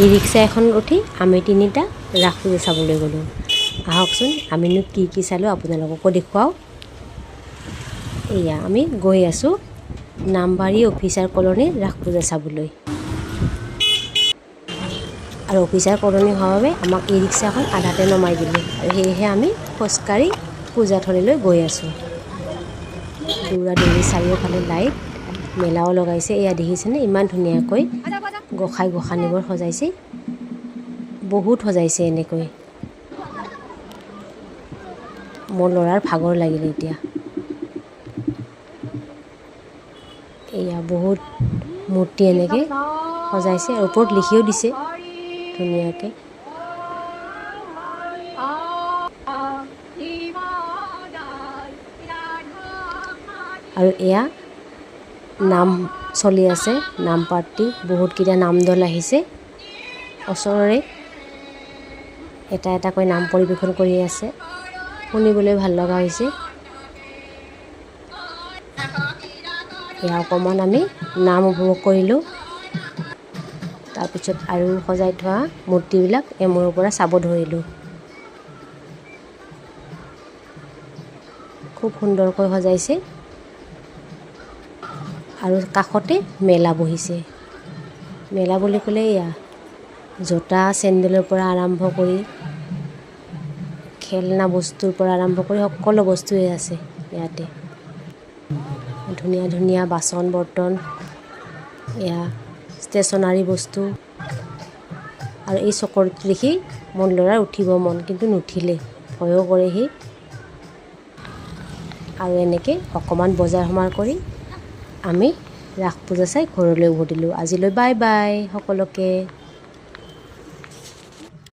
এই ৰিক্সা এখনত উঠি আমি তিনিটা ৰাস পূজা চাবলৈ গ'লোঁ। আহকচোন আমিনো কি কি চালোঁ আপোনালোককো দেখুৱাওঁ। এয়া আমি গৈ আছোঁ নামবাৰী অফিচাৰ কলনীৰ ৰাস পূজা চাবলৈ। আৰু অফিচাৰ কলনী হোৱাৰ বাবে আমাক ই ৰিক্সাখন আধাতে নমাই দিলে আৰু সেয়েহে আমি খোজকাঢ়ি পূজাথলীলৈ গৈ আছোঁ। দৌৰা দৌৰি চাৰিওফালে লাইট, মেলাও লগাইছে। এয়া দেখিছেনে ইমান ধুনীয়াকৈ গোঁসাই গোঁসানীবোৰ সজাইছে, বহুত সজাইছে এনেকৈ। মোৰ ল'ৰাৰ ভাগৰ লাগিলে এতিয়া। এয়া বহুত মূৰ্তি এনেকৈ সজাইছে আৰু ওপৰত লিখিও দিছে ধুনীয়াকৈ। আৰু এয়া নাম চলি আছে, নাম পাৰ্টি, বহুতকেইটা নাম দল আহিছে। ওচৰৰে এটা এটাকৈ নাম পৰিৱেশন কৰি আছে, শুনিবলৈ ভাল লগা হৈছে। এয়া অকণমান আমি নাম উপভোগ কৰিলোঁ। তাৰপিছত আৰু সজাই থোৱা মূৰ্তিবিলাক এমূৰৰ পৰা চাব ধৰিলোঁ। খুব সুন্দৰকৈ সজাইছে আৰু কাষতে মেলা বহিছে। মেলা বুলি ক'লে এয়া জোতা চেণ্ডেলৰ পৰা আৰম্ভ কৰি খেলনা বস্তুৰ পৰা আৰম্ভ কৰি সকলো বস্তুৱেই আছে ইয়াতে। ধুনীয়া ধুনীয়া বাচন বৰ্তন, এয়া ষ্টেচনাৰী বস্তু। আৰু এই চকৰিটো দেখি মোৰ ল'ৰাৰ উঠিব মন, কিন্তু নুঠিলে, ভয়ো কৰে সি। আৰু এনেকৈ অকণমান বজাৰ সমাৰ কৰি আমি ৰাস পূজা চাই ঘৰলৈ উভতিলোঁ। আজিলৈ বাই বাই সকলোকে।